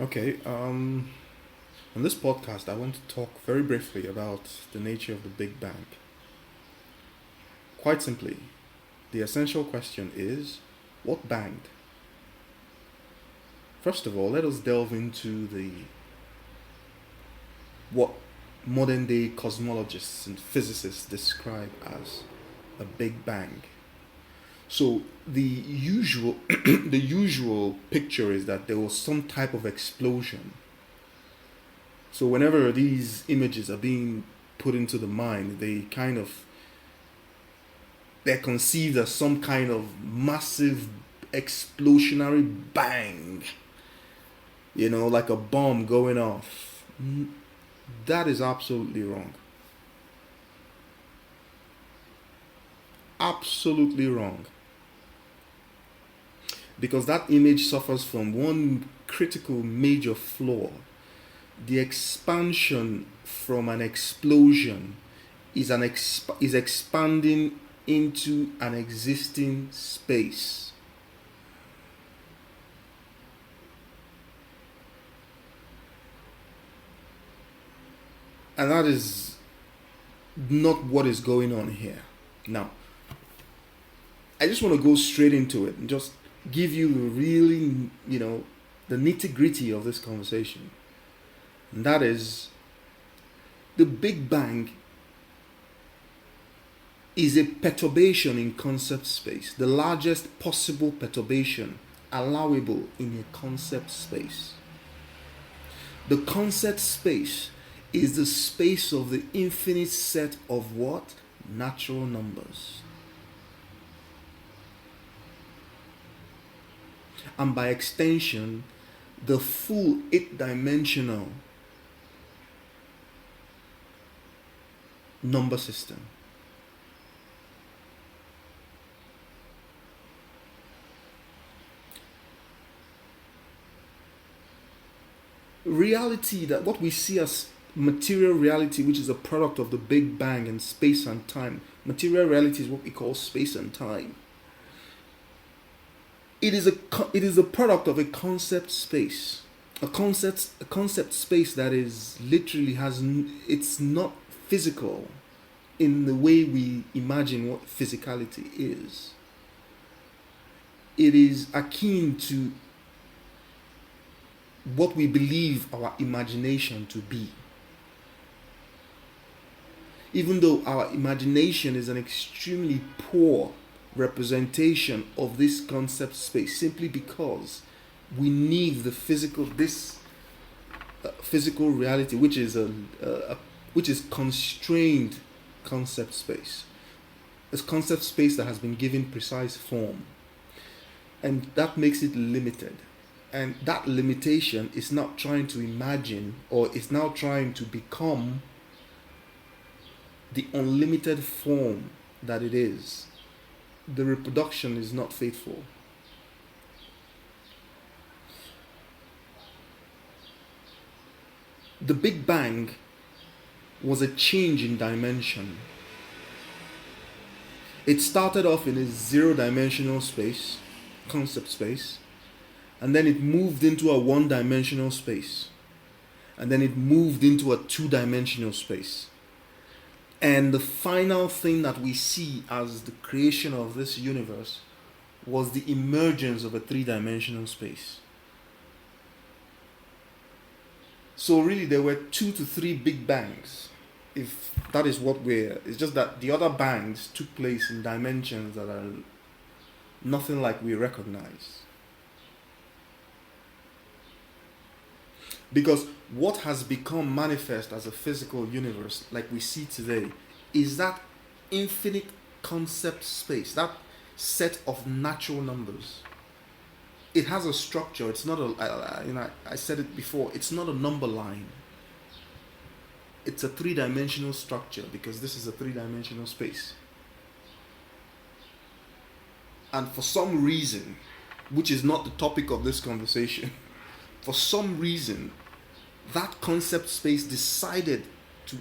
Okay, on this podcast, I want to talk very briefly about the nature of the Big Bang. Quite simply, the essential question is what banged? First of all, let us delve into the what modern day cosmologists and physicists describe as a Big Bang. So the usual the usual picture is that there was some type of explosion. So whenever these images are being put into the mind, they're conceived as some kind of massive explosionary bang, like a bomb going off. That is absolutely wrong. Absolutely wrong. Because that image suffers from one critical major flaw. The expansion from an explosion is expanding into an existing space. And that is not what is going on here. Now, I just want to go straight into it and just give you really, the nitty gritty of this conversation. And that is the Big Bang is a perturbation in concept space, the largest possible perturbation allowable in a concept space. The concept space is the space of the infinite set of what? Natural numbers. And by extension, the full 8-dimensional number system. Reality, that what we see as material reality, which is a product of the Big Bang and space and time. Material reality is what we call space and time. It is a product of a concept space, a concept space that is literally it's not physical in the way we imagine what physicality is. It is akin to what we believe our imagination to be. Even though our imagination is an extremely poor representation of this concept space, simply because we need the physical reality, which is constrained concept space. It's concept space that has been given precise form, and that makes it limited. And that limitation is not trying to imagine, or is now trying to become the unlimited form that it is. The reproduction is not faithful. The Big Bang was a change in dimension. It started off in a zero-dimensional space, concept space, and then it moved into a one-dimensional space, and then it moved into a two-dimensional space. And the final thing that we see as the creation of this universe was the emergence of a three-dimensional space. So really there were 2 to 3 Big Bangs, if that is what it's just that the other bangs took place in dimensions that are nothing like we recognize. Because what has become manifest as a physical universe, like we see today, is that infinite concept space, that set of natural numbers. It has a structure. It's not I said it before. It's not a number line. It's a three-dimensional structure, because this is a three-dimensional space. And for some reason, which is not the topic of this conversation, for some reason, that concept space decided to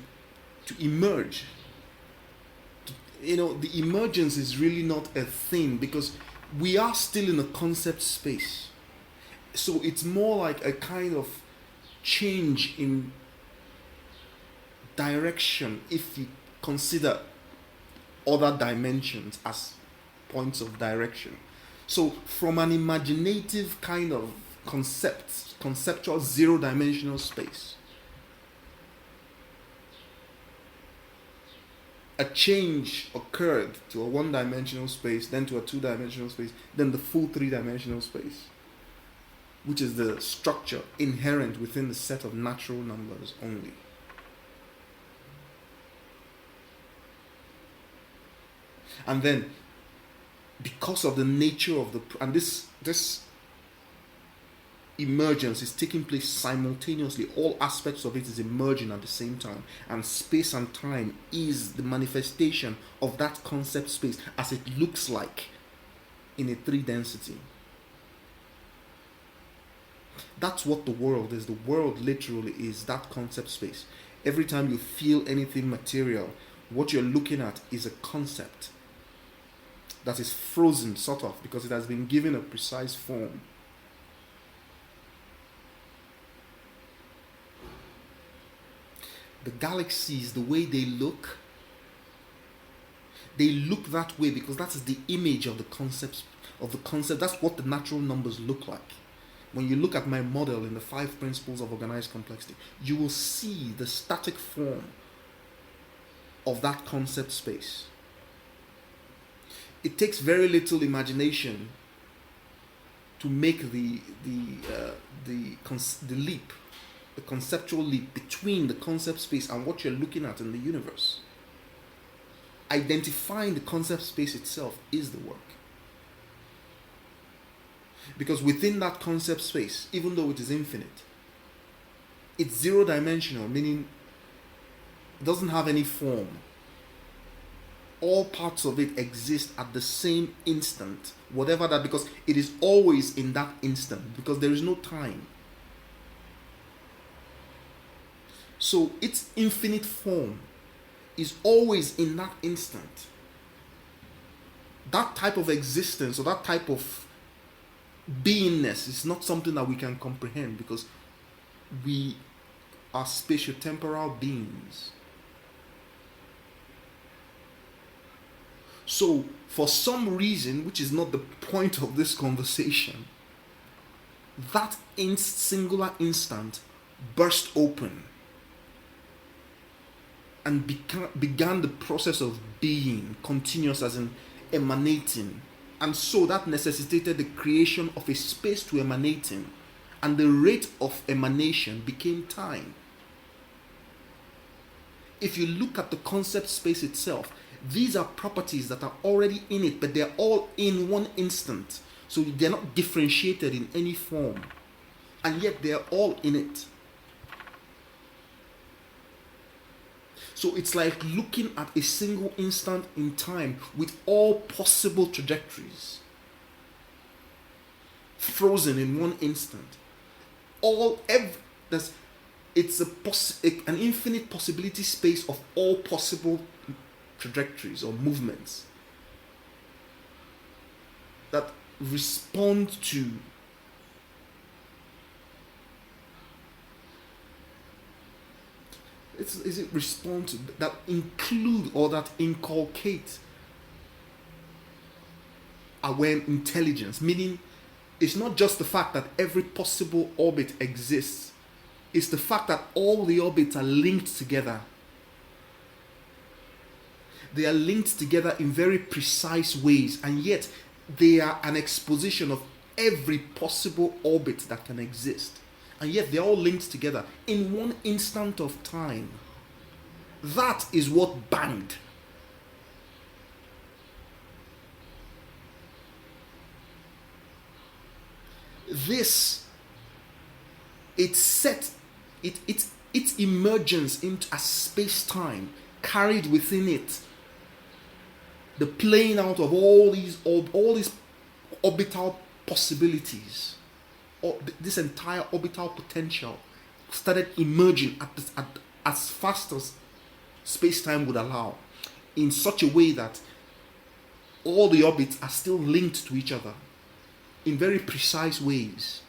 emerge. The emergence is really not a thing, because we are still in a concept space. So it's more like a kind of change in direction if you consider other dimensions as points of direction. So from an imaginative kind of conceptual zero-dimensional space, a change occurred to a one-dimensional space, then to a two-dimensional space, then the full three-dimensional space, which is the structure inherent within the set of natural numbers only. And then, because of the nature of and this emergence is taking place simultaneously, all aspects of it is emerging at the same time, and space and time is the manifestation of that concept space as it looks like in a 3 density. That's what the world is. The world literally is that concept space. Every time you feel anything material, what you're looking at is a concept that is frozen, sort of, because it has been given a precise form. The galaxies, the way they look that way because that is the image of the concept. That's what the natural numbers look like. When you look at my model in the 5 principles of organized complexity, you will see the static form of that concept space. It takes very little imagination to make the leap, the conceptual leap between the concept space and what you're looking at in the universe. Identifying the concept space itself is the work. Because within that concept space, even though it is infinite, it's zero-dimensional, meaning it doesn't have any form. All parts of it exist at the same instant, whatever that, because it is always in that instant, because there is no time. So its infinite form is always in that instant. That type of existence or that type of beingness is not something that we can comprehend because we are spatiotemporal beings. So, for some reason, which is not the point of this conversation, that singular instant burst open and began the process of being, continuous as in emanating. And so that necessitated the creation of a space to emanate in, and the rate of emanation became time. If you look at the concept space itself, these are properties that are already in it, but they're all in one instant. So they're not differentiated in any form. And yet they're all in it. So it's like looking at a single instant in time with all possible trajectories. Frozen in one instant. It's an infinite possibility space of all possible trajectories or movements that respond to that include or that inculcate aware intelligence, meaning it's not just the fact that every possible orbit exists, it's the fact that all the orbits are linked together. They are linked together in very precise ways, and yet they are an exposition of every possible orbit that can exist. And yet they're all linked together in one instant of time. That is what banged. Its emergence into a space-time carried within it the playing out of all these orbital possibilities. This entire orbital potential started emerging as fast as space-time would allow, in such a way that all the orbits are still linked to each other in very precise ways.